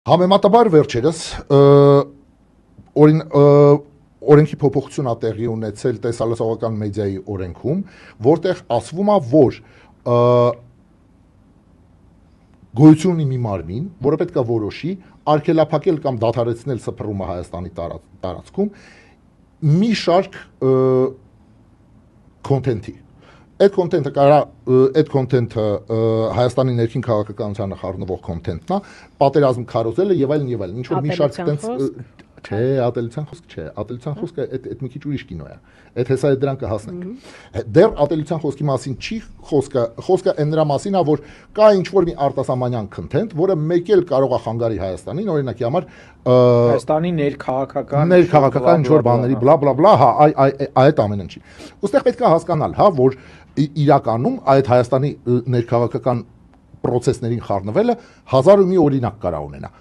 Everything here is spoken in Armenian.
Համեմատաբար վերջերս օրենքի փոփոխություն ա տեղի ունեցել տեսահոլովակական մեդիայի օրենքում, որտեղ ասվում է, որ գոյություն ունի մի մարմին, որը պետք է որոշի արգելափակել կամ դադարեցնել սփռումը Հայաստանի տարածքում մի շարք քոնթենթի։ Այդ քոնթենթը Հայաստանի ներքին քաղաքականությանը խառնվող քոնթենթն է, պատերազմ քարոզելը եւ այլն եւ այլն, ինչ որ մի շարք տենց չէ, ատելության խոսք չէ, ատելության խոսքը այդ մի քիչ ուրիշ կինո է։ Այդ հեսա է դրան կհասնենք։ Դեռ ատելության խոսքի մասին չի խոսքը այն նրա մասին է, որ կա ինչ որ մի արտասահմանյան քոնթենթ, որը մեկ էլ կարող է խանգարի Հայաստանին, օրինակի համար Հայաստանի ներքաղաքական ինչ որ բաների բլա բլա բլա, հա, այդ ամեն ինչի։ Ոստեղ պետք է հասկանալ, հա, որ իրականում այդ Հայաստանի ներքաղաքական պրոցեսներին խառնվելը հազար ու մի օրինակ կարա ունենա։